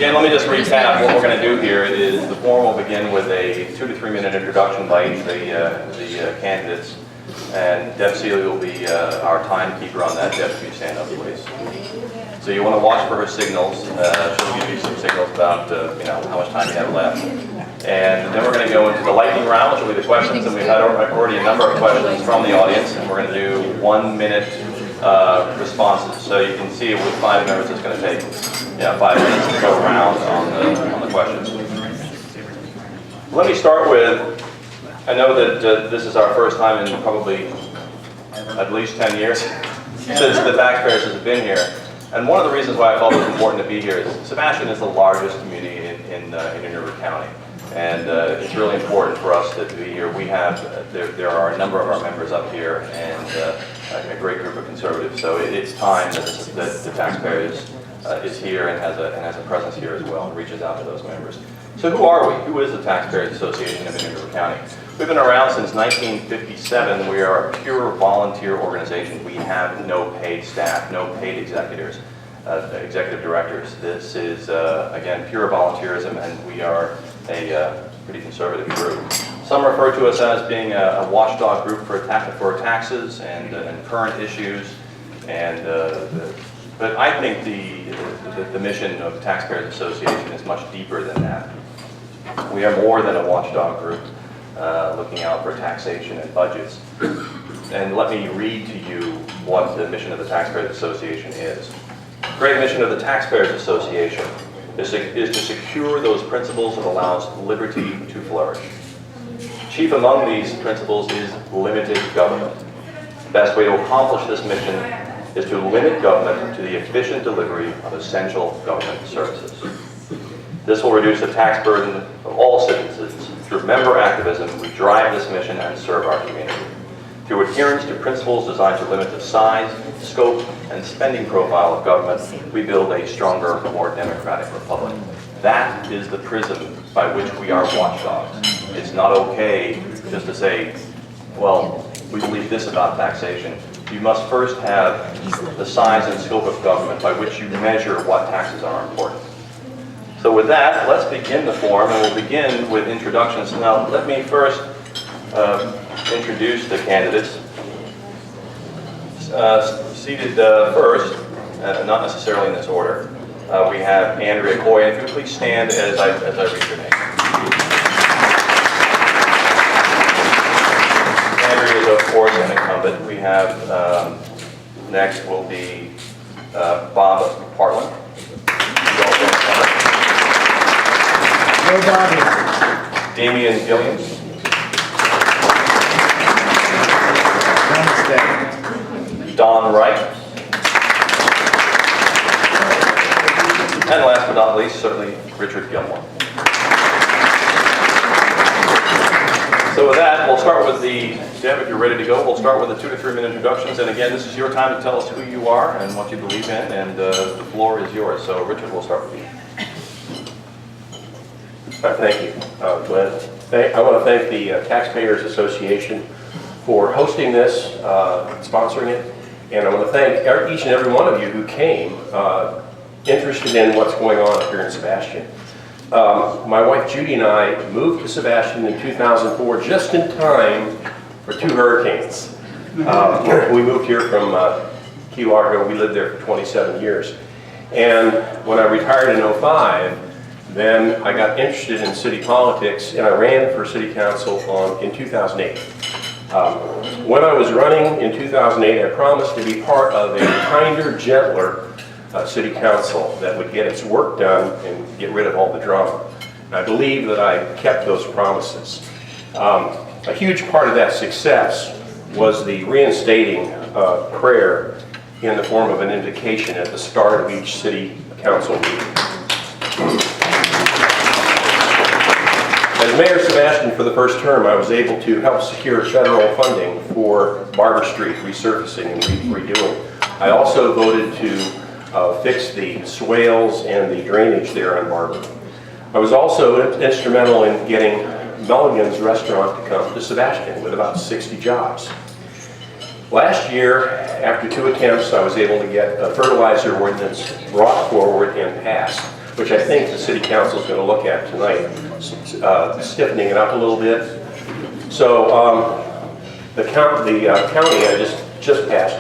Again, let me just recap. What we're going to do here is the forum will begin with a 2 to 3 minute introduction by each of the candidates. And Deb Seeley will be our timekeeper on that. Deb, if you stand up, please. So you want to watch for her signals. She'll give you some signals about how much time you have left. And then we're going to go into the lightning round, which will be the questions. And we've had already a number of questions from the audience. And we're going to do 1 minute responses. So you can see with 5 minutes, it's going to take 5 minutes to go around on the questions. Let me start with, I know that this is our first time in probably at least 10 years since the taxpayers have been here. And one of the reasons why I felt it was important to be here is Sebastian is the largest community in New County. And it's really important for us to be here. We have, there are a number of our members up here and a great group of conservatives. So it's time that the taxpayers is here and has a presence here as well and reaches out to those members. So who are we? Who is the Taxpayers Association of New County? We've been around since 1957. We are a pure volunteer organization. We have no paid staff, no paid executives, executive directors. This is, again, pure volunteerism, and we are a pretty conservative group. Some refer to us as being a watchdog group for taxes and current issues. But I think the mission of the Taxpayers Association is much deeper than that. We are more than a watchdog group looking out for taxation and budgets. And let me read to you what the mission of the Taxpayers Association is. The great mission of the Taxpayers Association is to secure those principles that allows liberty to flourish. Chief among these principles is limited government. The best way to accomplish this mission is to limit government to the efficient delivery of essential government services. This will reduce the tax burden of all citizens. Through member activism, we drive this mission and serve our community. Through adherence to principles designed to limit the size, scope, and spending profile of government, we build a stronger, more democratic republic. That is the prism by which we are watchdogs. It's not okay just to say, well, we believe this about taxation. You must first have the size and scope of government by which you measure what taxes are important. So with that, let's begin the forum, and we'll begin with introductions. Now, let me first introduce the candidates. Seated first, not necessarily in this order, we have Andrea Coy. And if you would please stand as I read your name. Andrea is, of course, an incumbent. We have, next will be Bob Partland. Damian Gilliams. Don Wright. And last but not least, certainly Richard Gilmore. So with that, we'll start with Deb, if you're ready to go, we'll start with the 2 to 3 minute introductions. And again, this is your time to tell us who you are and what you believe in, and the floor is yours. So Richard, we'll start with you. Thank you, Glenn. I want to thank the Taxpayers Association for hosting this, sponsoring it, and I want to thank each and every one of you who came interested in what's going on up here in Sebastian. My wife Judy and I moved to Sebastian in 2004 just in time for 2 hurricanes. We moved here from Key Largo. We lived there for 27 years. And when I retired in 2005, then I got interested in city politics, and I ran for city council in 2008. When I was running in 2008, I promised to be part of a kinder, gentler city council that would get its work done and get rid of all the drama. And I believe that I kept those promises. A huge part of that success was the reinstating prayer in the form of an invocation at the start of each city council meeting. As Mayor Sebastian for the first term, I was able to help secure federal funding for Barber Street resurfacing and redoing. I also voted to fix the swales and the drainage there on Barber. I was also instrumental in getting Mulligan's restaurant to come to Sebastian with about 60 jobs. Last year, after 2 attempts, I was able to get a fertilizer ordinance brought forward and passed, which I think the City Council is going to look at tonight, stiffening it up a little bit. So the county, I just passed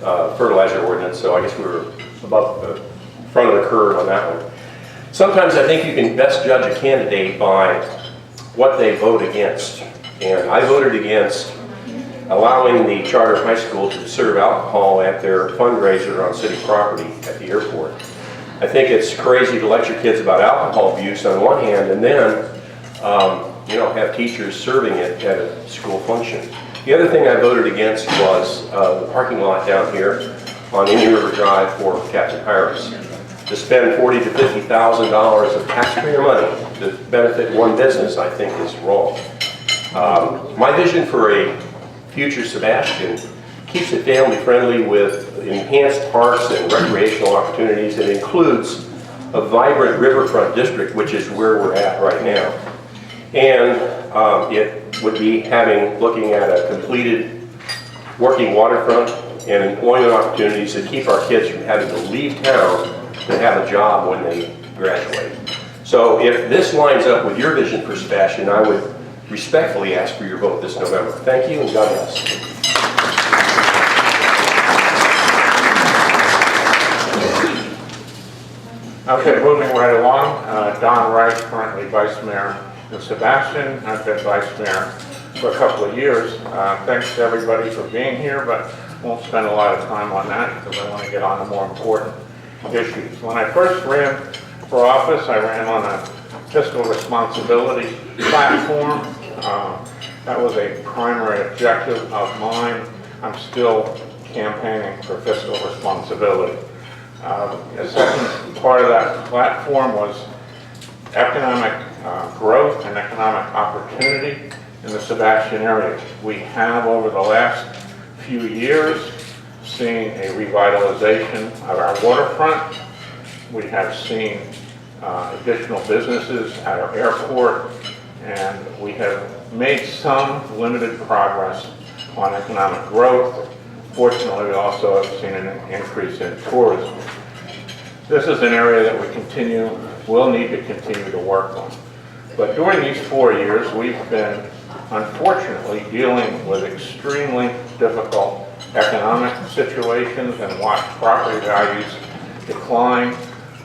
a fertilizer ordinance, so I guess we were above the front of the curve on that one. Sometimes I think you can best judge a candidate by what they vote against. And I voted against allowing the charter high school to serve alcohol at their fundraiser on city property at the airport. I think it's crazy to lecture kids about alcohol abuse on one hand and then have teachers serving it at a school function. The other thing I voted against was the parking lot down here on Indian River Drive for Captain Harris. To spend $40,000 to $50,000 of taxpayer money to benefit one business, I think is wrong. My vision for a future Sebastian keeps it family friendly with enhanced parks and recreational opportunities. It includes a vibrant riverfront district, which is where we're at right now. And it would be looking at a completed working waterfront and employment opportunities that keep our kids from having to leave town to have a job when they graduate. So if this lines up with your vision for Sebastian, I would respectfully ask for your vote this November. Thank you and God bless. Okay, moving right along, Don Wright, currently Vice Mayor, and Sebastian. I've been Vice Mayor for a couple of years. Thanks to everybody for being here, but won't spend a lot of time on that because I want to get on to more important issues. When I first ran for office, I ran on a fiscal responsibility platform. That was a primary objective of mine. I'm still campaigning for fiscal responsibility. The second part of that platform was economic growth and economic opportunity in the Sebastian area. We have, over the last few years, seen a revitalization of our waterfront. We have seen additional businesses at our airport, and we have made some limited progress on economic growth. Fortunately, we also have seen an increase in tourism. This is an area that we will need to continue to work on. But during these 4 years, we've been, unfortunately, dealing with extremely difficult economic situations and watched property values decline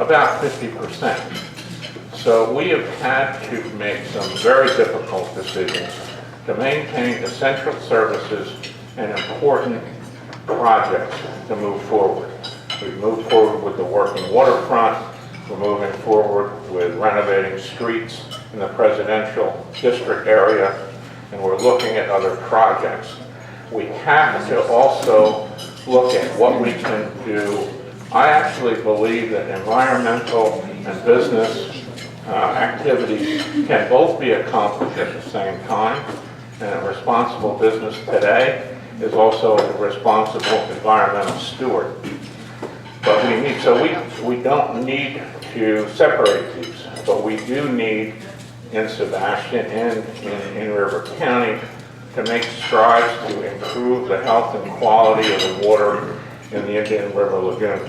about 50%. So we have had to make some very difficult decisions to maintain essential services and important projects to move forward. We've moved forward with the working waterfront. We're moving forward with renovating streets in the presidential district area, and we're looking at other projects. We have to also look at what we can do. I actually believe that environmental and business activities can both be accomplished at the same time, and a responsible business today is also a responsible environmental steward. But we don't need to separate these, but we do need in Sebastian and in River County to make strides to improve the health and quality of the water in the Indian River Lagoon.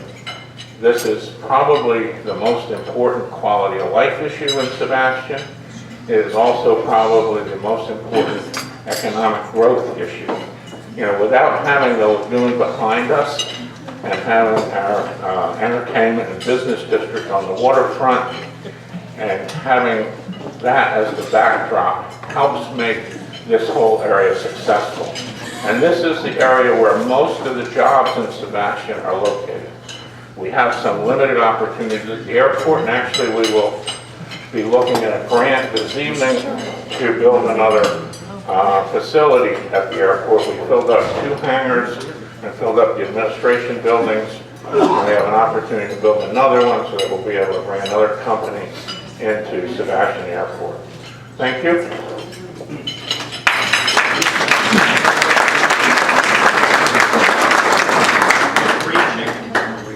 This is probably the most important quality of life issue in Sebastian. It is also probably the most important economic growth issue. Without having the lagoon behind us and having our entertainment and business district on the waterfront and having that as the backdrop helps make this whole area successful. And this is the area where most of the jobs in Sebastian are located. We have some limited opportunities at the airport, and actually we will be looking at a grant this evening to build another facility at the airport. We filled up 2 hangars and filled up the administration buildings. And we have an opportunity to build another one so that we'll be able to bring another company into Sebastian Airport. Thank you.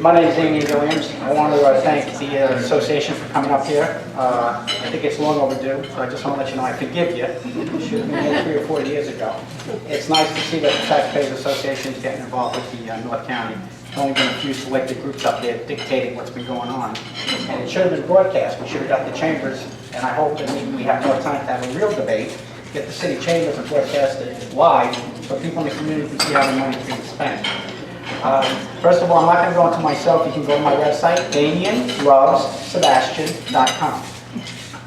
My name is Amy Williams. I want to thank the association for coming up here. I think it's long overdue, so I just want to let you know I forgive you. It should have been here 3 or 4 years ago. It's nice to see that the Taxpayers Association is getting involved with the North County. There's only been a few selected groups up there dictating what's been going on. And it should have been broadcast. We should have got the chambers, and I hope that maybe we have more time to have a real debate, get the city chambers and broadcast it live so people in the community can see how the money is being spent. First of all, I'm not going to go into myself. You can go to my website, DamianLovesSebastian.com.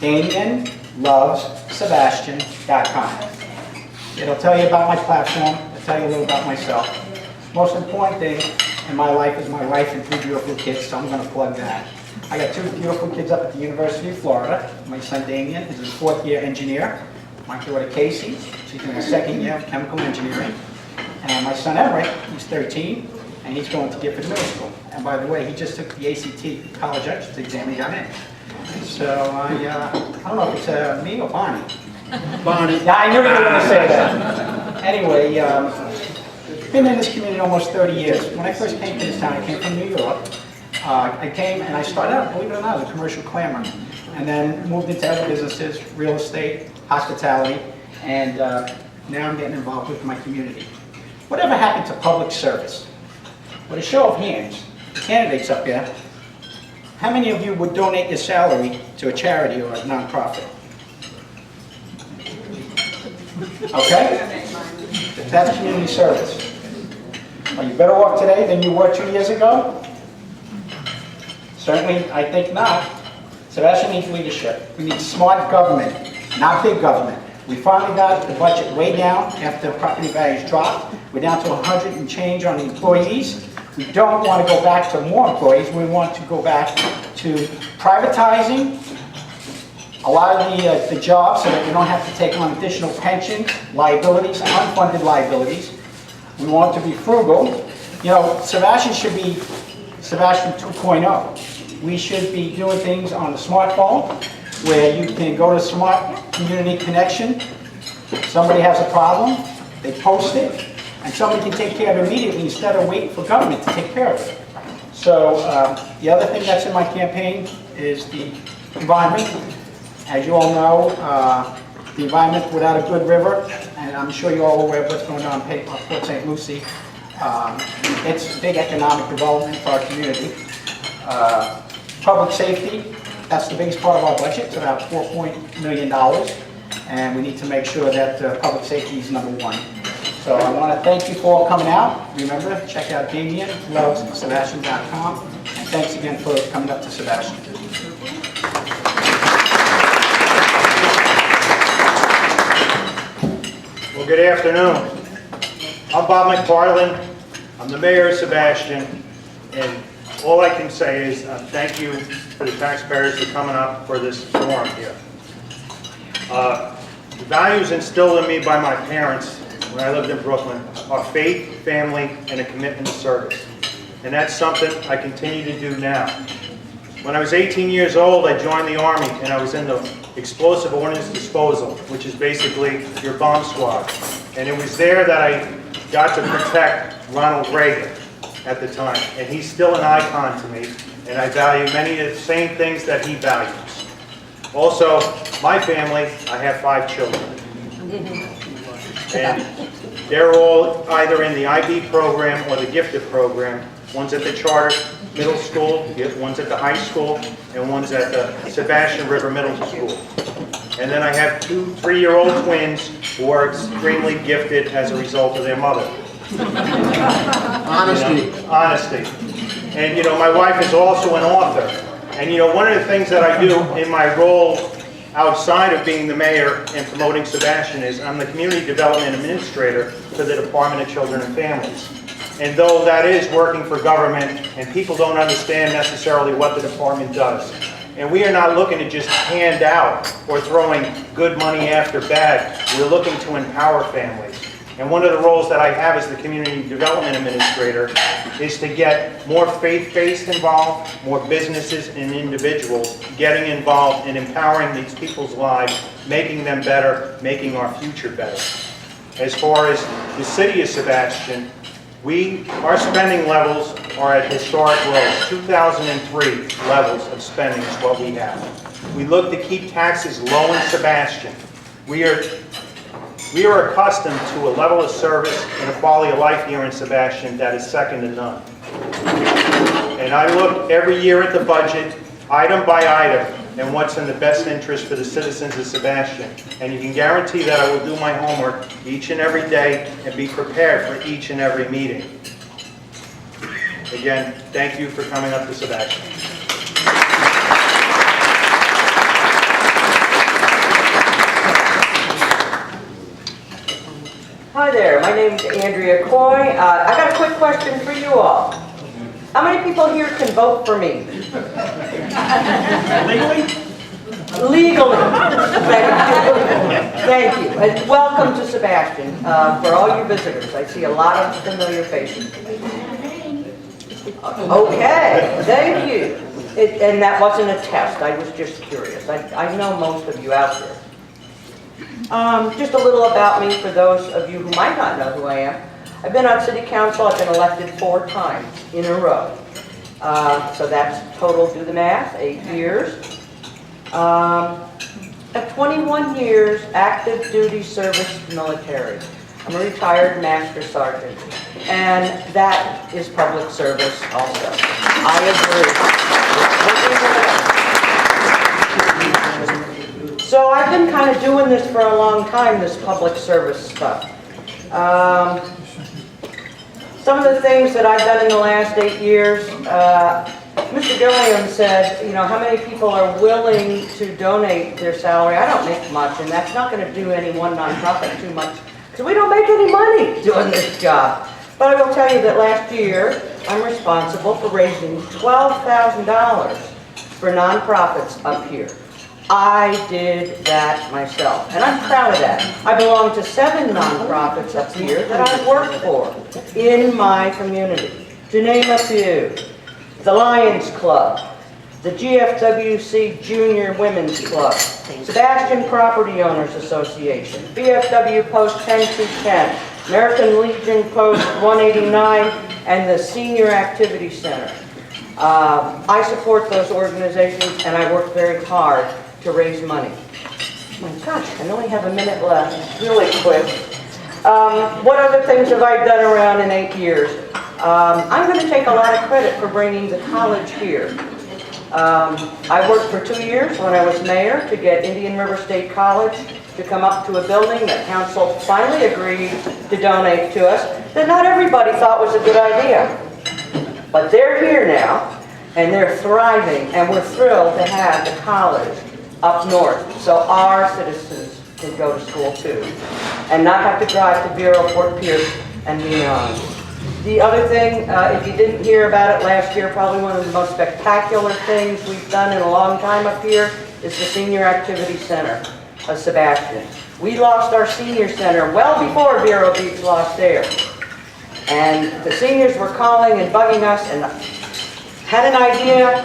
DamianLovesSebastian.com. It'll tell you about my platform. It'll tell you a little about myself. Most important thing in my life is my wife and 3 beautiful kids, so I'm going to plug that. I got 2 beautiful kids up at the University of Florida. My son Damien is a 4th-year engineer. My daughter Casey, she's in her 2nd year of chemical engineering. And my son Emmerich, he's 13, and he's going to Gifford Middle School. And by the way, he just took the ACT college entrance exam and got in. So I don't know if it's me or Bonnie. Bonnie. Yeah, I knew you were going to say that. Anyway, been in this community almost 30 years. When I first came to this town, I came from New York. I came and I started out, believe it or not, as a commercial clamor. And then moved into other businesses, real estate, hospitality, and now I'm getting involved with my community. Whatever happened to public service? With a show of hands, candidates up here, how many of you would donate your salary to a charity or a nonprofit? Okay? That's community service. Are you better off today than you were 2 years ago? Certainly, I think not. Sebastian needs leadership. We need smart government, not big government. We finally got the budget way down after property values dropped. We're down to 100 and change on the employees. We don't want to go back to more employees. We want to go back to privatizing a lot of the jobs so that we don't have to take on additional pensions, liabilities, unfunded liabilities. We want to be frugal. You know, Sebastian should be Sebastian 2.0. We should be doing things on the smartphone where you can go to Smart Community Connection. Somebody has a problem, they post it, and somebody can take care of it immediately instead of waiting for government to take care of it. So the other thing that's in my campaign is the environment. As you all know, the environment without a good river, and I'm sure you're all aware of what's going on in Port St. Lucie. It's big economic development for our community. Public safety, that's the biggest part of our budget. It's about $4 million, and we need to make sure that public safety is #1. So I want to thank you for all coming out. Remember, check out DamianLovesSebastian.com, and thanks again for coming up to Sebastian. Well, good afternoon. I'm Bob McFarland. I'm the mayor of Sebastian, and all I can say is thank you for the taxpayers for coming up for this forum here. The values instilled in me by my parents when I lived in Brooklyn are faith, family, and a commitment to service. And that's something I continue to do now. When I was 18 years old, I joined the Army, and I was in the Explosive Ordnance Disposal, which is basically your bomb squad. And it was there that I got to protect Ronald Reagan at the time. And he's still an icon to me, and I value many of the same things that he values. Also, my family, I have 5 children. And they're all either in the IB program or the gifted program. One's at the charter middle school, one's at the high school, and one's at the Sebastian River Middle School. And then I have 2 3-year-old twins who are extremely gifted as a result of their mother. Honesty. You know, honesty. And you know, my wife is also an author. And you know, one of the things that I do in my role outside of being the mayor and promoting Sebastian is I'm the community development administrator for the Department of Children and Families. And though that is working for government, and people don't understand necessarily what the department does, and we are not looking to just hand out or throwing good money after bad, we're looking to empower families. And one of the roles that I have as the Community Development Administrator is to get more faith-based involved, more businesses and individuals getting involved in empowering these people's lives, making them better, making our future better. As far as the city of Sebastian, our spending levels are at historic lows. 2003 levels of spending is what we have. We look to keep taxes low in Sebastian. We are accustomed to a level of service and a quality of life here in Sebastian that is second to none. And I look every year at the budget, item by item, and what's in the best interest for the citizens of Sebastian. And you can guarantee that I will do my homework each and every day and be prepared for each and every meeting. Again, thank you for coming up to Sebastian. Hi there, my name is Andrea Coy. I got a quick question for you all. How many people here can vote for me? Legally? Legally. Thank you. And welcome to Sebastian for all you visitors. I see a lot of familiar faces. Okay, thank you. And that wasn't a test, I was just curious. I know most of you out there. Just a little about me for those of you who might not know who I am. I've been on city council, I've been elected 4 times in a row. So that's total, do the math, 8 years. At 21 years, active duty service military. I'm a retired master sergeant. And that is public service also. I agree. So I've been kind of doing this for a long time, this public service stuff. Some of the things that I've done in the last 8 years, Mr. Gilliam said, you know, how many people are willing to donate their salary? I don't make much, and that's not going to do any one nonprofit too much, because we don't make any money doing this job. But I will tell you that last year, I'm responsible for raising $12,000 for nonprofits up here. I did that myself, and I'm proud of that. I belong to 7 nonprofits up here that I work for in my community. To name a few, the Lions Club, the GFWC Junior Women's Club, Sebastian Property Owners Association, BFW Post 10210, American Legion Post 189, and the Senior Activity Center. I support those organizations, and I work very hard to raise money. Oh my gosh, I only have a minute left, really quick. What other things have I done around in 8 years? I'm going to take a lot of credit for bringing the college here. I worked for 2 years when I was mayor to get Indian River State College to come up to a building that council finally agreed to donate to us that not everybody thought was a good idea. But they're here now, and they're thriving, and we're thrilled to have the college up north, so our citizens can go to school too, and not have to drive to Bureau, Fort Pierce, and beyond. The other thing, if you didn't hear about it last year, probably one of the most spectacular things we've done in a long time up here is the Senior Activity Center of Sebastian. We lost our senior center well before Vero Beach lost theirs. And the seniors were calling and bugging us and had an idea,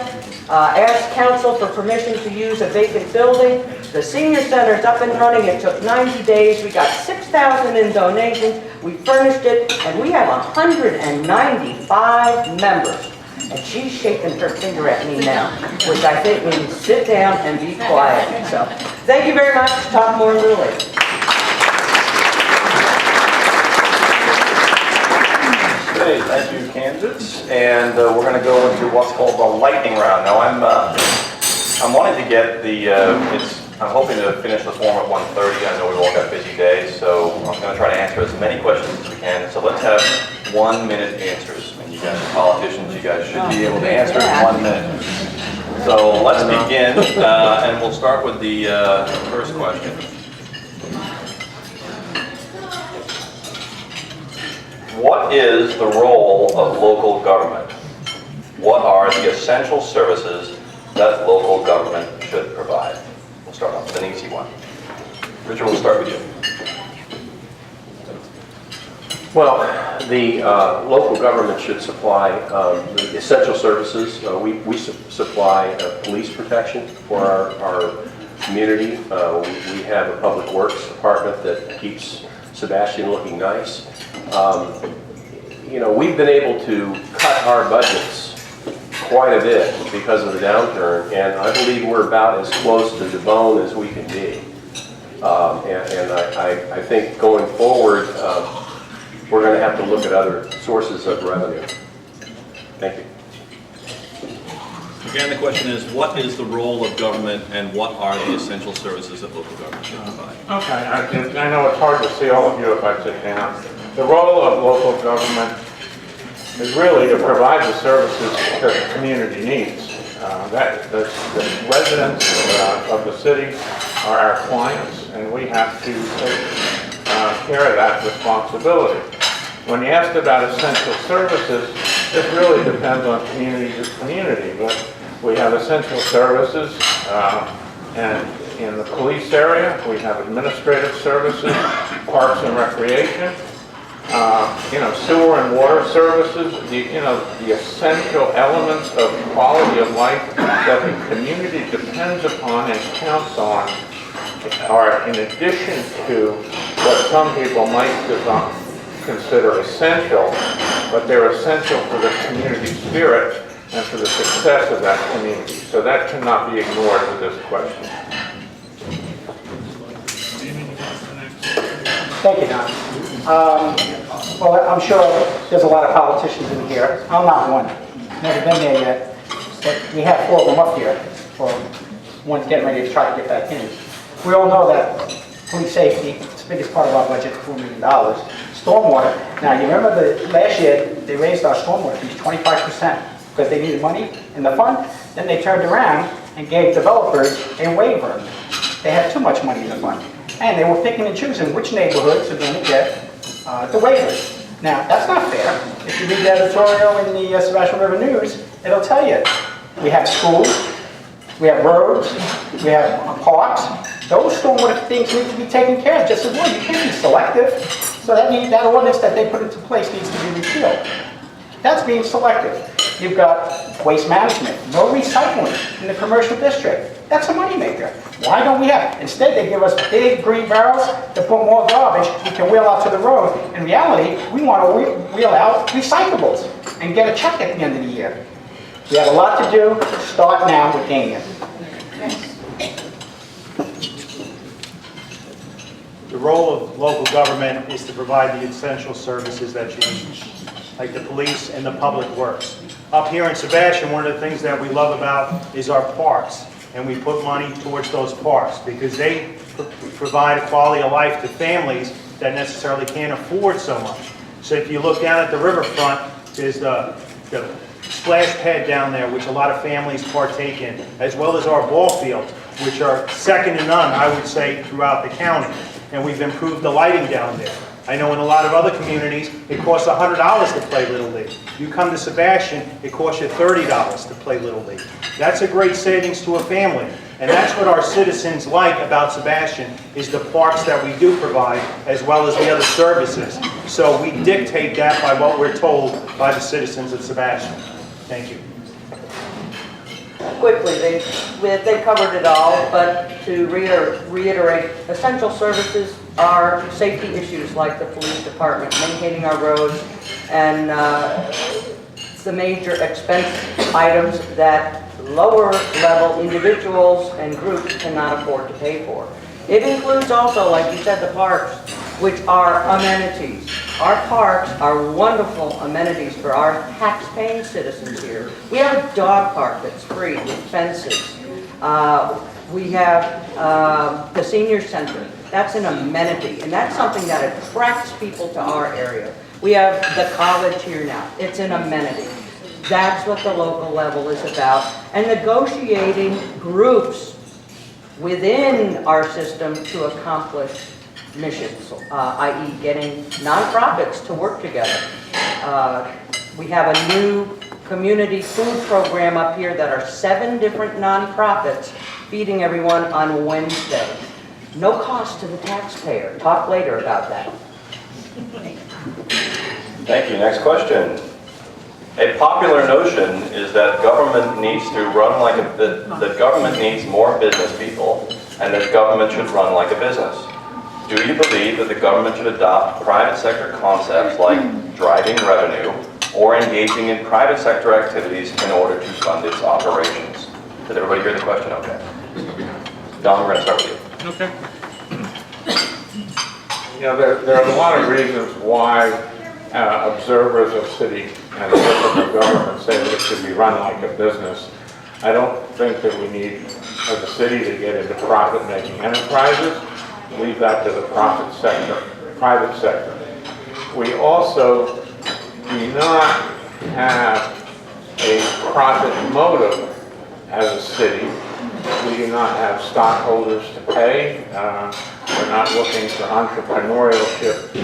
asked council for permission to use a vacant building. The senior center is up and running. It took 90 days. We got $6,000 in donations. We furnished it, and we have 195 members. And she's shaking her finger at me now, which I think means sit down and be quiet. So, thank you very much. Talk more a little later. Okay, thank you, candidates. And we're going to go into what's called the lightning round. Now, I'm wanting to get the, I'm hoping to finish the form at 1:30. I know we've all got busy days, so I'm going to try to answer as many questions as we can. So let's have 1-minute answers. And you guys are politicians, you guys should be able to answer in 1 minute. So let's begin, and we'll start with the first question. What is the role of local government? What are the essential services that local government should provide? We'll start off with an easy one. Richard, we'll start with you. Well, the local government should supply the essential services. We supply police protection for our community. We have a public works department that keeps Sebastian looking nice. we've been able to cut our budgets quite a bit because of the downturn, and I believe we're about as close to the bone as we can be. And I think going forward, we're going to have to look at other sources of revenue. Thank you. Again, the question is, what is the role of government and what are the essential services that local government should provide? Okay, I know it's hard to see all of you if I sit down. The role of local government is really to provide the services that the community needs. The residents of the city are our clients, and we have to take care of that responsibility. When you asked about essential services, it really depends on community to community, but we have essential services, and in the police area, we have administrative services, parks and recreation, sewer and water services, the essential elements of quality of life that the community depends upon and counts on are in addition to what some people might consider essential, but they're essential for the community spirit and for the success of that community. So that cannot be ignored with this question. Thank you, Don. Well, I'm sure there's a lot of politicians in here. I'm not one. Never been there yet. But we have 4 of them up here. For one's getting ready to try to get back in. We all know that police safety, it's the biggest part of our budget, $4 million. Stormwater. Now, you remember last year they raised our stormwater fees 25% because they needed money in the fund. Then they turned around and gave developers a waiver. They had too much money in the fund. And they were picking and choosing which neighborhoods are going to get the waivers. Now, that's not fair. If you read the editorial in the Sebastian River News, it'll tell you. We have schools, we have roads, we have parks. Those stormwater things need to be taken care of just as well. You can't be selective. So that ordinance that they put into place needs to be repealed. That's being selective. You've got waste management, no recycling in the commercial district. That's a moneymaker. Why don't we have? Instead, they give us big green barrels to put more garbage we can wheel out to the road. In reality, we want to wheel out recyclables and get a check at the end of the year. We have a lot to do. Start now with Damien. The role of local government is to provide the essential services that you need, like the police and the public works. Up here in Sebastian, one of the things that we love about is our parks. And we put money towards those parks because they provide a quality of life to families that necessarily can't afford so much. So if you look down at the riverfront, there's the splash pad down there, which a lot of families partake in, as well as our ball fields, which are second to none, I would say, throughout the county. And we've improved the lighting down there. I know in a lot of other communities, it costs $100 to play Little League. You come to Sebastian, it costs you $30 to play Little League. That's a great savings to a family. And that's what our citizens like about Sebastian, is the parks that we do provide, as well as the other services. So we dictate that by what we're told by the citizens of Sebastian. Thank you. Quickly, they covered it all, but to reiterate, essential services are safety issues like the police department, maintaining our roads, and the major expense items that lower level individuals and groups cannot afford to pay for. It includes also, like you said, the parks, which are amenities. Our parks are wonderful amenities for our tax-paying citizens here. We have a dog park that's free with fences. We have the senior center. That's an amenity, and that's something that attracts people to our area. We have the college here now. It's an amenity. That's what the local level is about. And negotiating groups within our system to accomplish missions, i.e. getting nonprofits to work together. We have a new community food program up here that are 7 different nonprofits feeding everyone on Wednesday. No cost to the taxpayer. Talk later about that. Thank you. Next question. A popular notion is that government needs to run like that government needs more business people, and that government should run like a business. Do you believe that the government should adopt private sector concepts like driving revenue, or engaging in private sector activities in order to fund its operations. Did everybody hear the question? Okay. Don, we're going to start with you. Okay. You know, there are a lot of reasons why observers of city and local government say that it should be run like a business. I don't think that we need, as a city, to get into profit-making enterprises. Leave that to the private sector. We also do not have a profit motive as a city. We do not have stockholders to pay. We're not looking for entrepreneurship,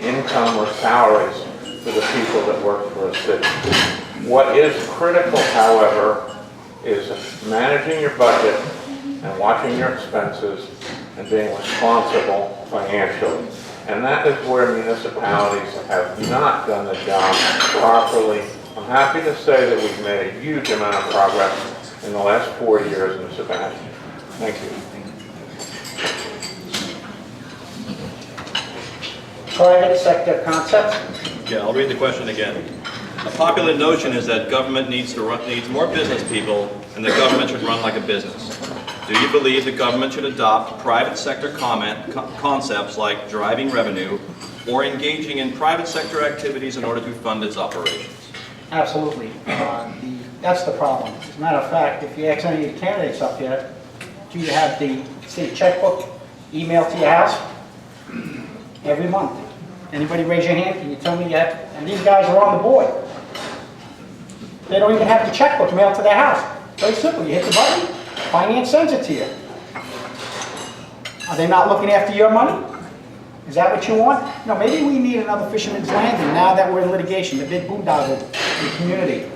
income, or salaries for the people that work for a city. What is critical, however, is managing your budget and watching your expenses and being responsible financially. And that is where municipalities have not done the job properly. I'm happy to say that we've made a huge amount of progress in the last 4 years in Sebastian. Thank you. Private sector concepts. Yeah, I'll read the question again. A popular notion is that government needs more business people and the government should run like a business. Do you believe the government should adopt private sector concepts like driving revenue or engaging in private sector activities in order to fund its operations? Absolutely. That's the problem. As a matter of fact, if you ask any of the candidates up here, do you have the city checkbook emailed to your house? Every month. Anybody raise your hand? Can you tell me you have? And these guys are on the board. They don't even have the checkbook mailed to their house. Very simple. You hit the button, finance sends it to you. Are they not looking after your money? Is that what you want? No, maybe we need another Fisherman's Landing now that we're in litigation, the big boondoggle in the community.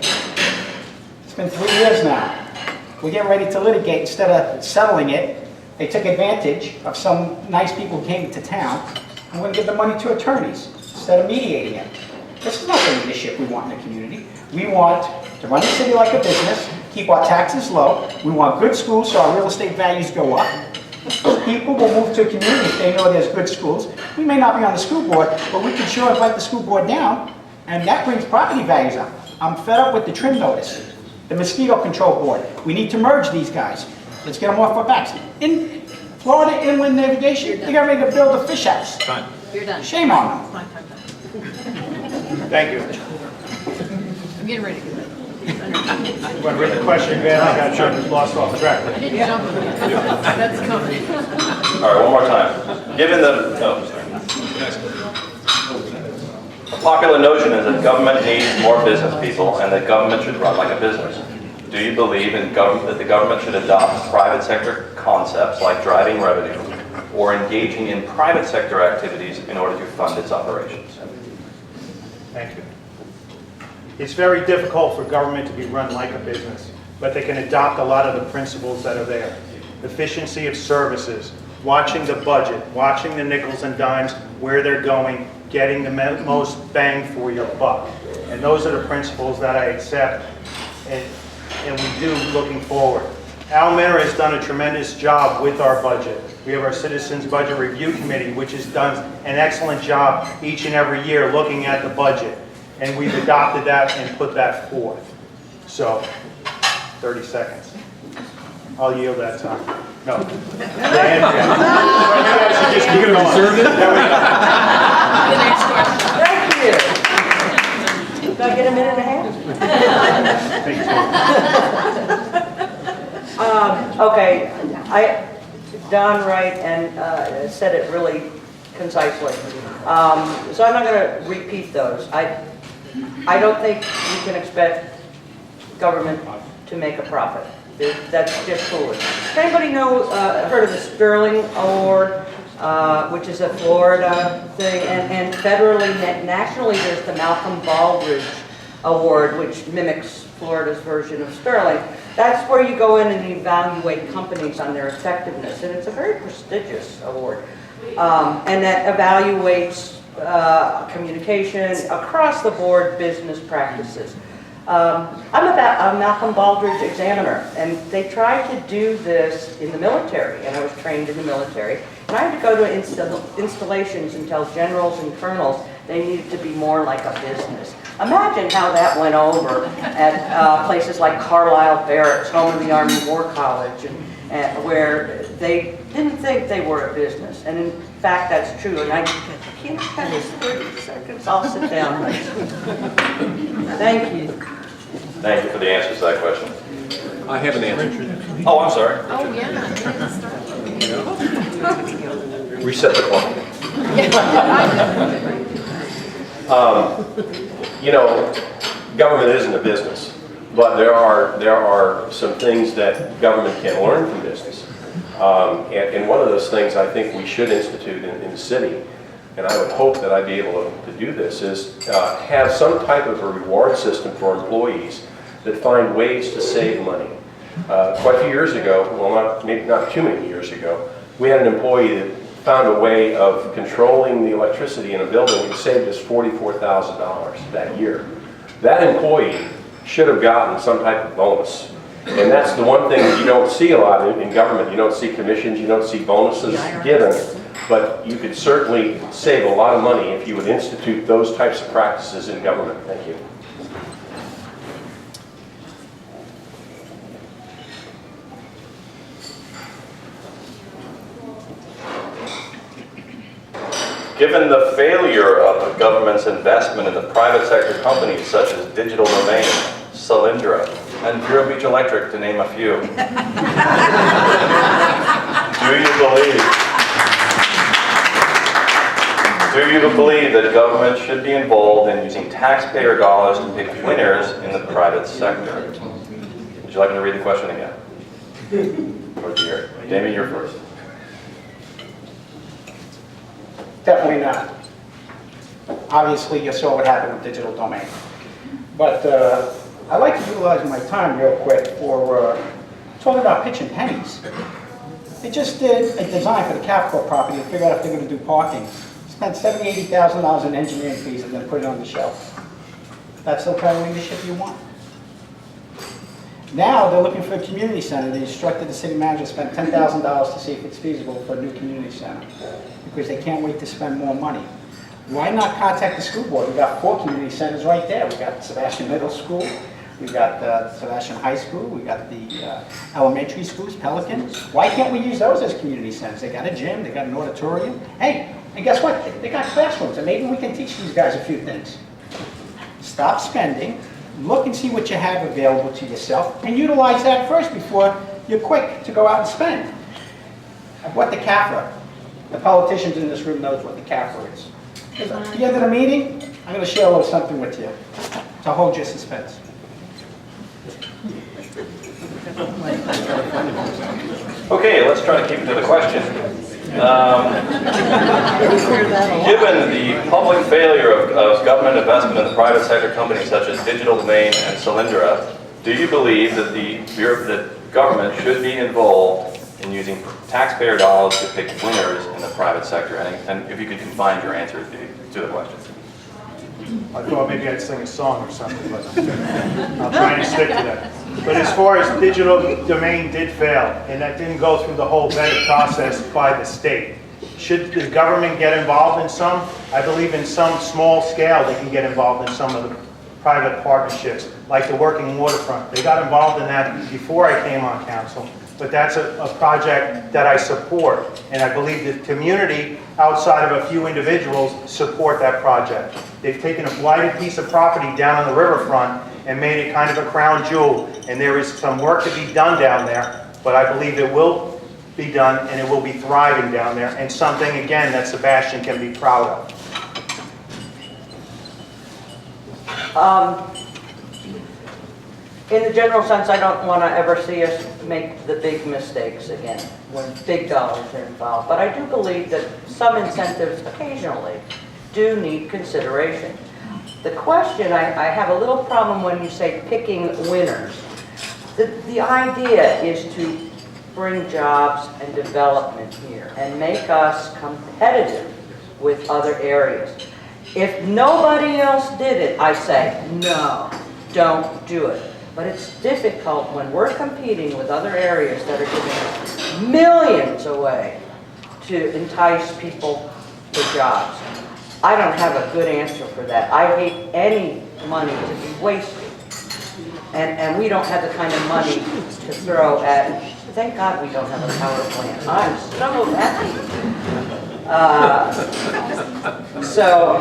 It's been 3 years now. We're getting ready to litigate instead of settling it. They took advantage of some nice people who came to town. I'm going to give the money to attorneys instead of mediating it. This is not the leadership we want in the community. We want to run the city like a business, keep our taxes low. We want good schools so our real estate values go up. People will move to a community if they know there's good schools. We may not be on the school board, but we can sure invite the school board down, and that brings property values up. I'm fed up with the trim notice, the mosquito control board. We need to merge these guys. Let's get them off our backs. In Florida Inland Navigation, they got ready to build a fish house. Time. You're done. Shame on them. Thank you. I'm getting ready to go. You want to read the question again? I got you lost off track. I didn't jump on it. That's coming. All right, one more time. Given the, oh, sorry. A popular notion is that government needs more business people and that government should run like a business. Do you believe in that the government should adopt private sector concepts like driving revenue or engaging in private sector activities in order to fund its operations? Thank you. It's very difficult for government to be run like a business, but they can adopt a lot of the principles that are there. Efficiency of services, watching the budget, watching the nickels and dimes, where they're going, getting the most bang for your buck. And those are the principles that I accept and we do looking forward. Al Minner has done a tremendous job with our budget. We have our Citizens Budget Review Committee, which has done an excellent job each and every year looking at the budget. And we've adopted that and put that forth. So, 30 seconds. I'll yield that time. No. You're going to reserve it? There we go. The next question. Thank you. Do I get a minute and a half? Okay, Don Wright and said it really concisely. So I'm not going to repeat those. I don't think we can expect government to make a profit. That's just foolish. Does anybody know, heard of the Sterling Award, which is a Florida thing, and federally, nationally, there's the Malcolm Baldrige Award, which mimics Florida's version of Sterling. That's where you go in and evaluate companies on their effectiveness, and it's a very prestigious award. And that evaluates communication across the board business practices. I'm a Malcolm Baldrige examiner, and they tried to do this in the military, and I was trained in the military. And I had to go to installations and tell generals and colonels they needed to be more like a business. Imagine how that went over at places like Carlisle Barracks, home of the Army War College, and where they didn't think they were a business. And in fact, that's true. And I can't have this 30 seconds. I'll sit down. Thank you. Thank you for the answers to that question. I have an answer. Oh, I'm sorry. Oh, yeah. You didn't start. Reset the clock. You know, government isn't a business, but there are some things that government can learn from business. And one of those things I think we should institute in the city, and I would hope that I'd be able to do this, is have some type of a reward system for employees that find ways to save money. Quite a few years ago, well, maybe not too many years ago, we had an employee that found a way of controlling the electricity in a building that saved us $44,000 that year. That employee should have gotten some type of bonus. And that's the one thing that you don't see a lot in government. You don't see commissions, you don't see bonuses given, but you could certainly save a lot of money if you would institute those types of practices in government. Thank you. Given the failure of the government's investment in the private sector companies such as Digital Domain, Solyndra, and Bureau Beach Electric, to name a few, do you believe that government should be involved in using taxpayer dollars to pick winners in the private sector? Would you like me to read the question again? Or do you hear it? Damien, you're first. Definitely not. Obviously, you saw what happened with Digital Domain. But I'd like to utilize my time real quick for talking about pitching pennies. They just did a design for the Capitol property to figure out if they're going to do parking. Spent $70,000, $80,000 in engineering fees and then put it on the shelf. That's the kind of leadership you want. Now they're looking for a community center. They instructed the city manager to spend $10,000 to see if it's feasible for a new community center, because they can't wait to spend more money. Why not contact the school board? We've got 4 community centers right there. We've got Sebastian Middle School, we've got Sebastian High School, we've got the elementary schools, Pelican. Why can't we use those as community centers? They got a gym, they got an auditorium. Hey, and guess what? They got classrooms, and maybe we can teach these guys a few things. Stop spending, look and see what you have available to yourself, and utilize that first before you're quick to go out and spend. What the CAFRA, the politicians in this room knows what the CAFRA is. At the end of the meeting, I'm going to share a little something with you to hold your suspense. Okay, let's try to keep it to the question. Given the public failure of government investment in the private sector companies such as Digital Domain and Solyndra, do you believe that that government should be involved in using taxpayer dollars to pick winners in the private sector? And if you could confine your answer to the question. I thought maybe I'd sing a song or something, but I'll try and stick to that. But as far as Digital Domain did fail, and that didn't go through the whole vetting process by the state, should the government get involved in some? I believe in some small scale they can get involved in some of the private partnerships, like the Working Waterfront. They got involved in that before I came on council, but that's a project that I support, and I believe the community, outside of a few individuals, support that project. They've taken a blighted piece of property down on the riverfront and made it kind of a crown jewel, and there is some work to be done down there, but I believe it will be done and it will be thriving down there, and something, again, that Sebastian can be proud of. In the general sense, I don't want to ever see us make the big mistakes again when big dollars are involved. But I do believe that some incentives occasionally do need consideration. The question, I have a little problem when you say picking winners. The idea is to bring jobs and development here and make us competitive with other areas. If nobody else did it, I say, no, don't do it. But it's difficult when we're competing with other areas that are giving millions away to entice people for jobs. I don't have a good answer for that. I hate any money to be wasted. And we don't have the kind of money to throw at, thank God we don't have a power plant. I'm so happy. So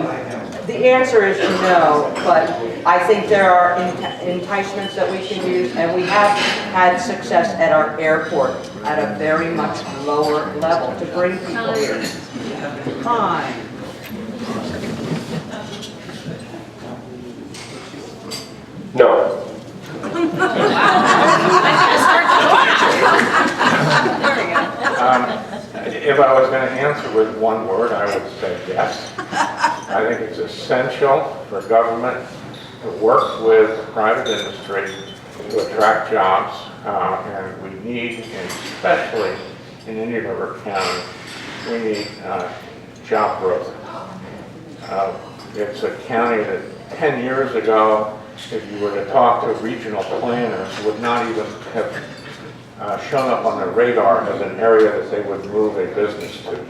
the answer is no, but I think there are enticements that we can use, and we have had success at our airport at a very much lower level to bring people here. Hi. No. If I was going to answer with one word, I would say yes. I think it's essential for government to work with private industry to attract jobs, and we need, especially in Indian River County, we need job growth. It's a county that 10 years ago, if you were to talk to regional planners, would not even have shown up on their radar as an area that they would move a business to.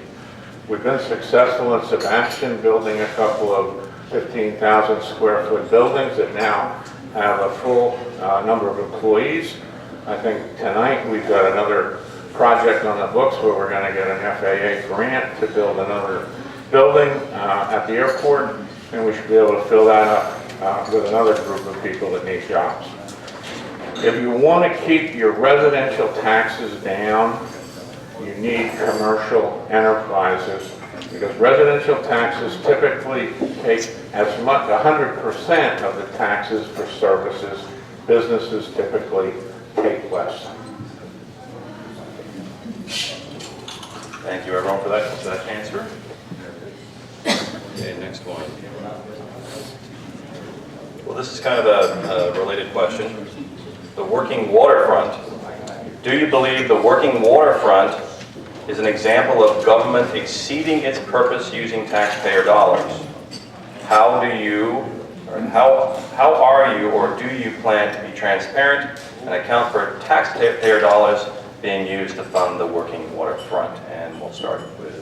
We've been successful in Sebastian, building a couple of 15,000 square foot buildings that now have a full number of employees. I think tonight we've got another project on the books where we're going to get an FAA grant to build another building at the airport, and we should be able to fill that up with another group of people that need jobs. If you want to keep your residential taxes down, you need commercial enterprises, because residential taxes typically take as much, 100% of the taxes for services. Businesses typically take less. Thank you, everyone, for that answer. Okay, next one. Well, this is kind of a related question. The working waterfront. Do you believe the working waterfront is an example of government exceeding its purpose using taxpayer dollars? How are you, or do you plan to be transparent and account for taxpayer dollars being used to fund the working waterfront? And we'll start with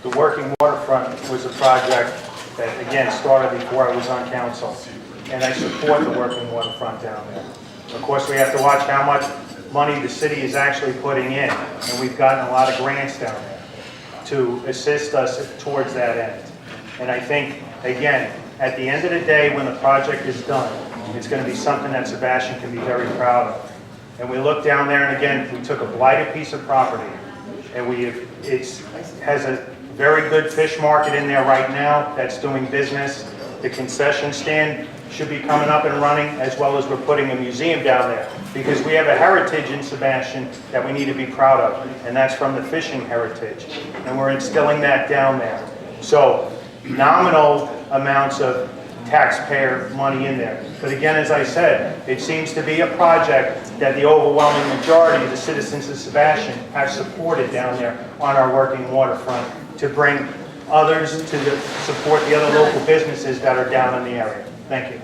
The working waterfront was a project that, again, started before I was on council, and I support the working waterfront down there. Of course, we have to watch how much money the city is actually putting in, and we've gotten a lot of grants down there to assist us towards that end. And I think, again, at the end of the day, when the project is done, it's going to be something that Sebastian can be very proud of. And we look down there, and again, we took a blighted piece of property, and it has a very good fish market in there right now that's doing business. The concession stand should be coming up and running, as well as we're putting a museum down there, because we have a heritage in Sebastian that we need to be proud of, and that's from the fishing heritage, and we're instilling that down there. So nominal amounts of taxpayer money in there. But again, as I said, it seems to be a project that the overwhelming majority of the citizens of Sebastian have supported down there on our working waterfront, to bring others to support the other local businesses that are down in the area. Thank you.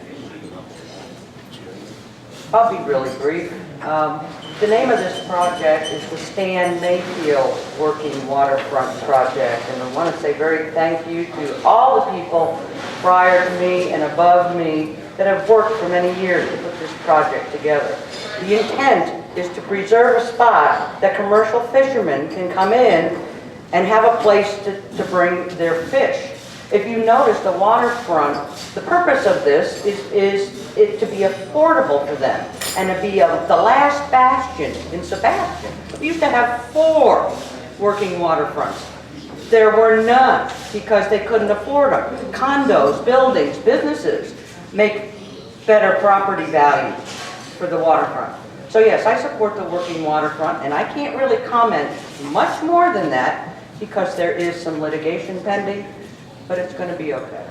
I'll be really brief. The name of this project is the Stan Mayfield Working Waterfront Project, and I want to say very thank you to all the people prior to me and above me that have worked for many years to put this project together. The intent is to preserve a spot that commercial fishermen can come in and have a place to bring their fish. If you notice the waterfront, the purpose of this is it to be affordable for them and to be the last bastion in Sebastian. We used to have 4 working waterfronts. There were none because they couldn't afford them. Condos, buildings, businesses make better property value for the waterfront. So yes, I support the working waterfront, and I can't really comment much more than that because there is some litigation pending, but it's going to be okay.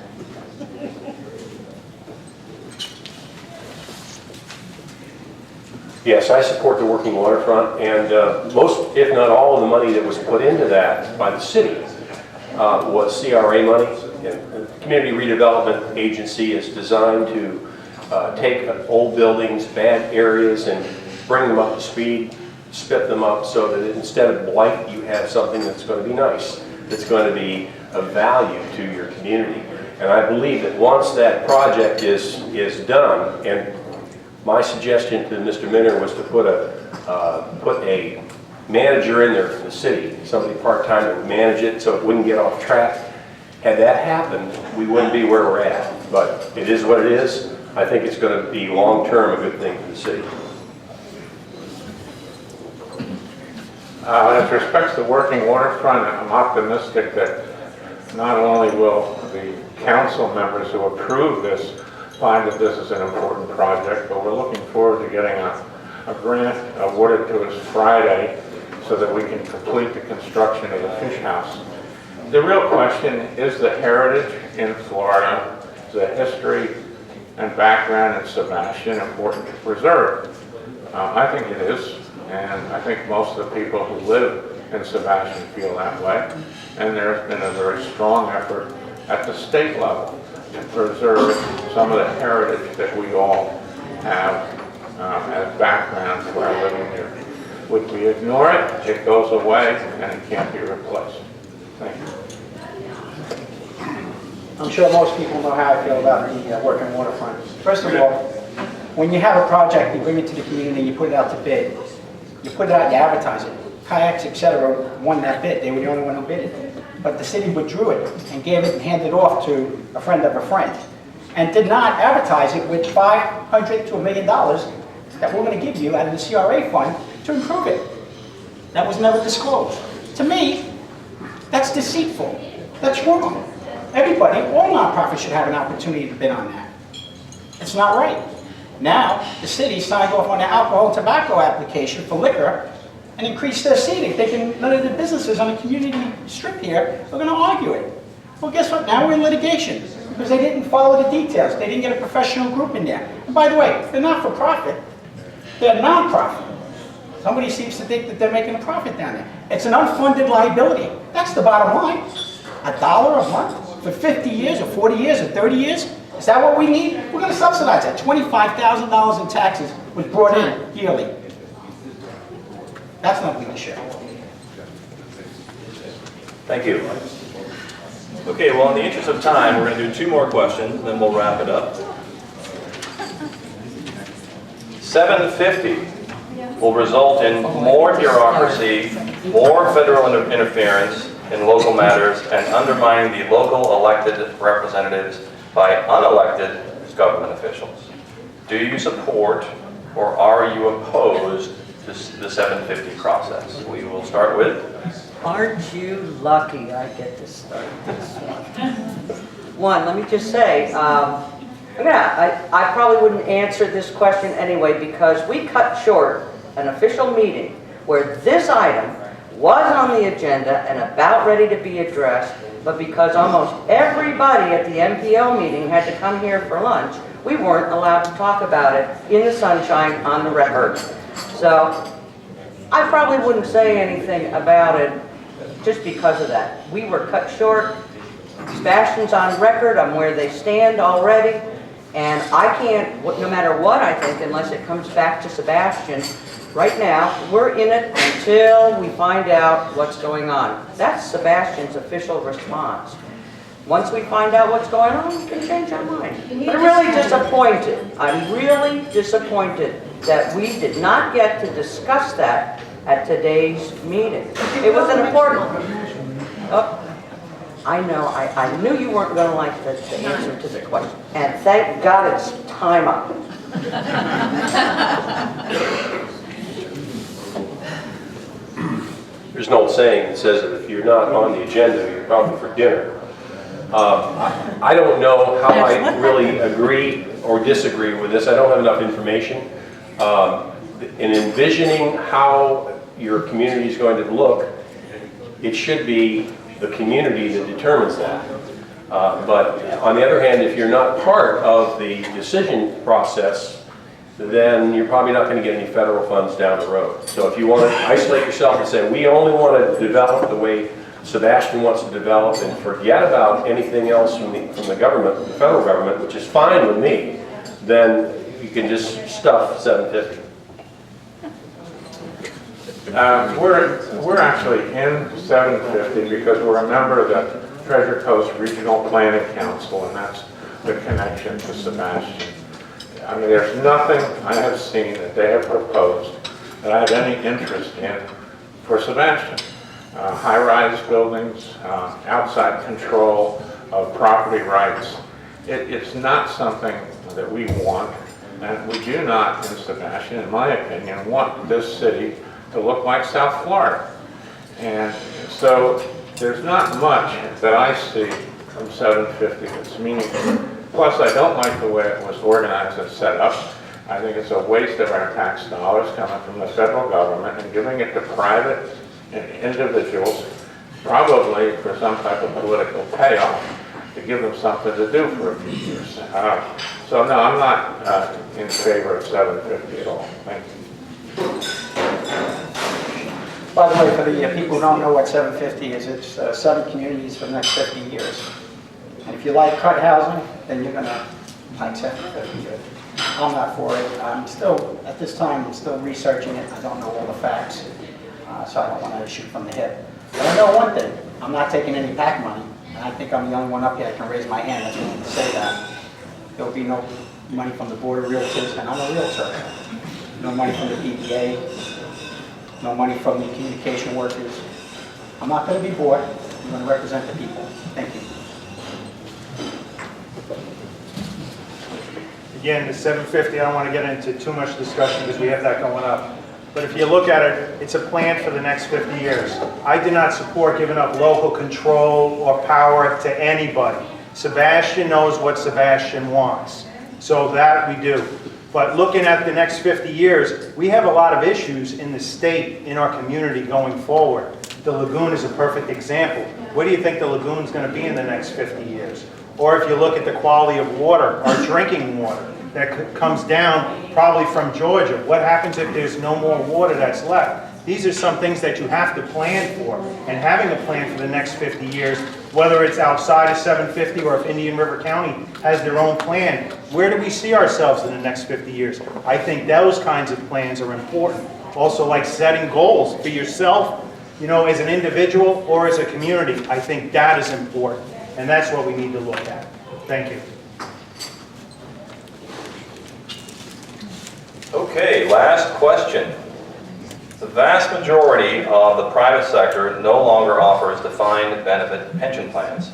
Yes, I support the working waterfront, and most, if not all, of the money that was put into that by the city was CRA money. And the Community Redevelopment Agency is designed to take old buildings, bad areas, and bring them up to speed. split them up so that instead of blight, you have something that's going to be nice, that's going to be of value to your community. And I believe that once that project is done, and my suggestion to Mr. Minner was to put a manager in there from the city, somebody part-time that would manage it so it wouldn't get off track. Had that happened, we wouldn't be where we're at. But it is what it is. I think it's going to be long-term a good thing for the city. As respects the working waterfront, I'm optimistic that not only will the council members who approve this find that this is an important project, but we're looking forward to getting a grant awarded to us Friday so that we can complete the construction of the fish house. The real question is the heritage in Florida, the history and background in Sebastian important to preserve. I think it is, and I think most of the people who live in Sebastian feel that way. And there's been a very strong effort at the state level to preserve some of the heritage that we all have as background to our living here. If we ignore it, it goes away and it can't be replaced. Thank you. I'm sure most people know how I feel about the working waterfront. First of all, when you have a project, you bring it to the community, you put it out to bid. You put it out, you advertise it. Kayaks, etc. won that bid. They were the only one who bid it. But the city withdrew it and gave it and handed it off to a friend of a friend. And did not advertise it with $500 to $1 million that we're going to give you out of the CRA fund to improve it. That was never disclosed. To me, that's deceitful. That's wrong. Everybody, all nonprofits should have an opportunity to bid on that. It's not right. Now, the city signed off on the alcohol and tobacco application for liquor and increased their seating, thinking none of the businesses on the community strip here are going to argue it. Well, guess what? Now we're in litigation because they didn't follow the details. They didn't get a professional group in there. And by the way, they're not for profit. They're non-profit. Somebody seems to think that they're making a profit down there. It's an unfunded liability. That's the bottom line. $1 a month for 50 years or 40 years or 30 years? Is that what we need? We're going to subsidize that. $25,000 in taxes was brought in yearly. That's not leadership. Thank you. Okay, well, in the interest of time, we're going to do 2 more questions, then we'll wrap it up. 750 will result in more bureaucracy, more federal interference in local matters, and undermining the local elected representatives by unelected government officials. Do you support or are you opposed to the 750 process? We will start with. Aren't you lucky I get to start this one? Let me just say, I probably wouldn't answer this question anyway because we cut short an official meeting where this item was on the agenda and about ready to be addressed, but because almost everybody at the MPO meeting had to come here for lunch, we weren't allowed to talk about it in the sunshine on the record. So I probably wouldn't say anything about it just because of that. We were cut short. Sebastian's on record on where they stand already, and I can't, no matter what I think, unless it comes back to Sebastian. Right now, we're in it until we find out what's going on. That's Sebastian's official response. Once we find out what's going on, we can change our mind. But I'm really disappointed. I'm really disappointed that we did not get to discuss that at today's meeting. It was an important one. Oh, I know, I knew you weren't going to like the answer to the question. And thank God it's time up. There's an old saying that says that if you're not on the agenda, you're probably for dinner. I don't know how I really agree or disagree with this. I don't have enough information. In envisioning how your community is going to look, it should be the community that determines that. But on the other hand, if you're not part of the decision process, then you're probably not going to get any federal funds down the road. So if you want to isolate yourself and say, we only want to develop the way Sebastian wants to develop and forget about anything else from the government, the federal government, which is fine with me, then you can just stuff 750. We're actually in 750 because we're a member of the Treasure Coast Regional Planning Council, and that's the connection to Sebastian. I mean, there's nothing I have seen that they have proposed that I have any interest in for Sebastian. High-rise buildings, outside control of property rights. It's not something that we want, and we do not, in Sebastian, in my opinion, want this city to look like South Florida. And so there's not much that I see from 750 that's meaningful. Plus, I don't like the way it was organized and set up. I think it's a waste of our tax dollars coming from the federal government and giving it to private and individuals, probably for some type of political payoff, to give them something to do for a few years. So no, I'm not in favor of 750 at all. Thank you. By the way, for the people who don't know what 750 is, it's 7 communities for the next 50 years. And if you like cut housing, then you're gonna like 750. I'm not for it. I'm still, at this time, I'm still researching it. I don't know all the facts, so I don't want to shoot from the hip. But I know one thing, I'm not taking any PAC money, and I think I'm the only one up here that can raise my hand that's willing to say that. There'll be no money from the Board of Realtors, and I'm a realtor. No money from the PPA, no money from the communication workers. I'm not going to be bored. I'm going to represent the people. Thank you. Again, the 750, I don't want to get into too much discussion because we have that going up. But if you look at it, it's a plan for the next 50 years. I do not support giving up local control or power to anybody. Sebastian knows what Sebastian wants. So that we do. But looking at the next 50 years, we have a lot of issues in the state, in our community going forward. The lagoon is a perfect example. What do you think the lagoon is going to be in the next 50 years? Or if you look at the quality of water, our drinking water, that comes down probably from Georgia. What happens if there's no more water that's left? These are some things that you have to plan for. And having a plan for the next 50 years, whether it's outside of 750 or if Indian River County has their own plan, where do we see ourselves in the next 50 years? I think those kinds of plans are important. Also, like setting goals for yourself, you know, as an individual or as a community. I think that is important. And that's what we need to look at. Thank you. Okay, last question. The vast majority of the private sector no longer offers defined benefit pension plans.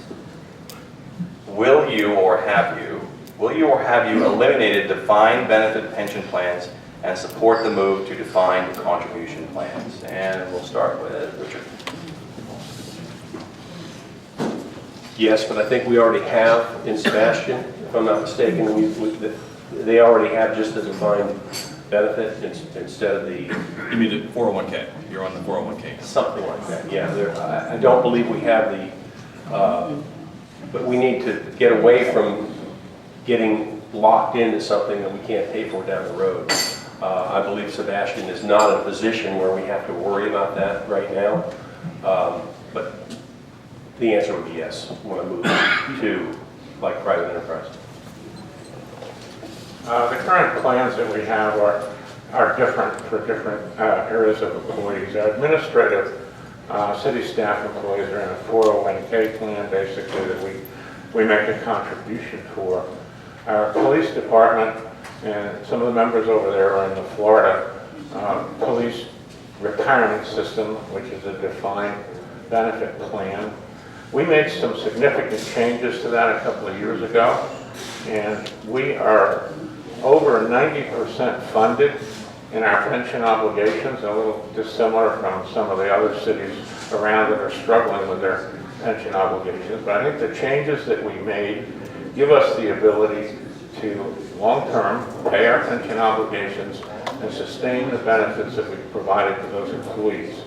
Will you or have you eliminated defined benefit pension plans and support the move to defined contribution plans? And we'll start with Richard. Yes, but I think we already have in Sebastian, if I'm not mistaken, they already have just a defined benefit instead of the... You mean the 401k? You're on the 401k. Something like that, yeah. I don't believe we have the... but we need to get away from getting locked into something that we can't pay for down the road. I believe Sebastian is not in a position where we have to worry about that right now. But the answer would be yes, when I move to like private enterprise. The current plans that we have are different for different areas of employees. Our administrative city staff employees are in a 401k plan, basically, that we make a contribution for. Our police department and some of the members over there are in the Florida police retirement system, which is a defined benefit plan. We made some significant changes to that a couple of years ago, and we are over 90% funded in our pension obligations, a little dissimilar from some of the other cities around that are struggling with their pension obligations. But I think the changes that we made give us the ability to long-term pay our pension obligations and sustain the benefits that we've provided to those employees.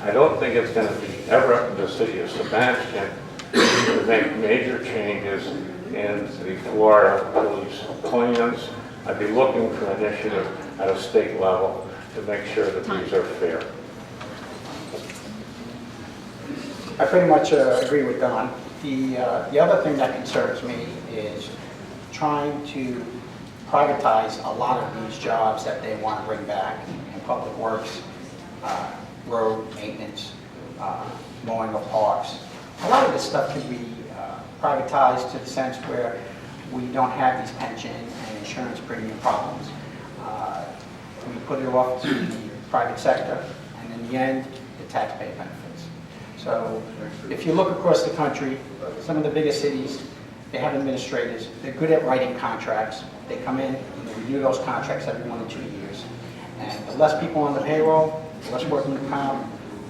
I don't think it's going to be ever up to the city of Sebastian to make major changes in the Florida police plans. I'd be looking for initiative at a state level to make sure that these are fair. I pretty much agree with Don. The other thing that concerns me is trying to privatize a lot of these jobs that they want to bring back in public works road maintenance, mowing of parks. A lot of this stuff can be privatized to the sense where we don't have these pension and insurance premium problems. We put it off to the private sector, and in the end, the taxpayer benefits. So if you look across the country, some of the biggest cities, they have administrators. They're good at writing contracts. They come in and they review those contracts every 1 to 2 years. And the less people on the payroll, the less working comp,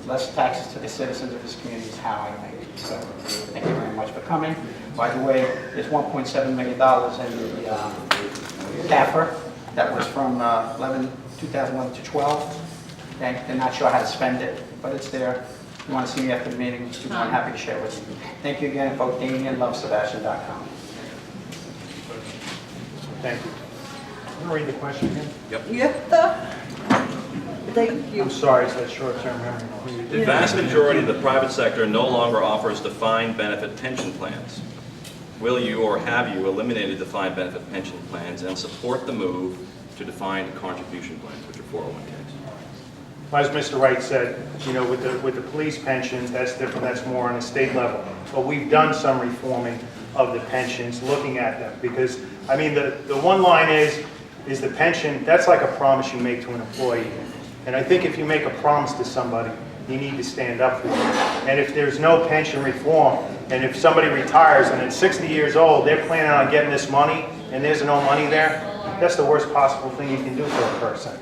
less taxes to the citizens of this community is how I think. So thank you very much for coming. By the way, there's $1.7 million in the CAFR that was from 2011 to 12. Okay? They're not sure how to spend it, but it's there. If you want to see me after the meeting, I'm happy to share with you. Thank you again. Vote DamienLoveSebastian.com. Thank you. I'm going to read the question again. Yeah. Thank you. I'm sorry, it's that short-term memory. The vast majority of the private sector no longer offers defined benefit pension plans. Will you or have you eliminated defined benefit pension plans and support the move to defined contribution plans, which are 401ks? As Mr. Wright said, you know, with the police pension, that's different, that's more on a state level. But we've done some reforming of the pensions, looking at them, because, I mean, the one line is the pension, that's like a promise you make to an employee. And I think if you make a promise to somebody, you need to stand up for it. And if there's no pension reform, and if somebody retires and at 60 years old, they're planning on getting this money, and there's no money there, that's the worst possible thing you can do for a person.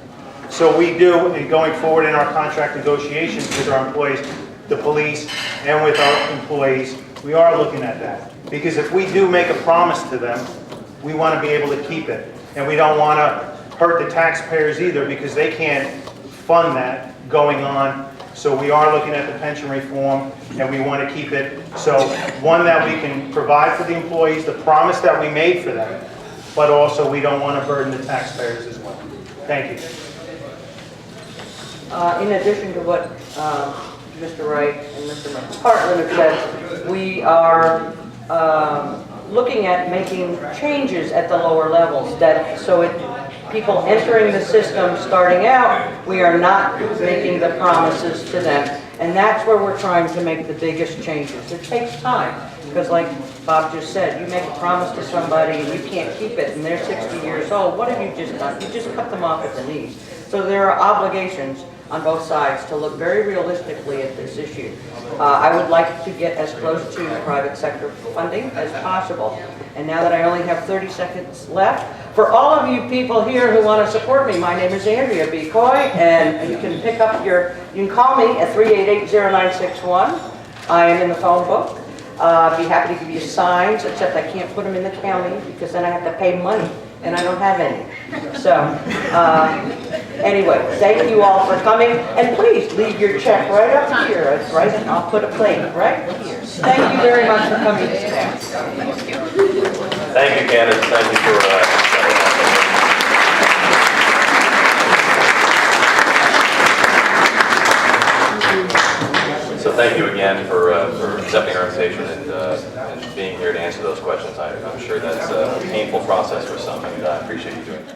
So we do, and going forward in our contract negotiations with our employees, the police, and with our employees, we are looking at that. Because if we do make a promise to them, we want to be able to keep it. And we don't want to hurt the taxpayers either, because they can't fund that going on. So we are looking at the pension reform, and we want to keep it. So one, that we can provide for the employees, the promise that we made for them, but also we don't want to burden the taxpayers as well. Thank you. In addition to what Mr. Wright and Mr. Hartland have said, we are looking at making changes at the lower levels, that so people entering the system starting out, we are not making the promises to them. And that's where we're trying to make the biggest changes. It takes time, because like Bob just said, you make a promise to somebody and you can't keep it, and they're 60 years old. What have you just done? You just cut them off at the knees. So there are obligations on both sides to look very realistically at this issue. I would like to get as close to private sector funding as possible. And now that I only have 30 seconds left, for all of you people here who want to support me, my name is Andrea B. Coy, and you can pick up you can call me at 388-0961. I am in the phone book. I'd be happy to give you signs, except I can't put them in the county because then I have to pay money, and I don't have any. So, anyway, thank you all for coming, and please leave your check right up here, right? And I'll put a plate right here. Thank you very much for coming today. Thank you, Candace. Thank you for stepping up. So thank you again for accepting our invitation and being here to answer those questions. I'm sure that's a painful process for some, and I appreciate you doing it.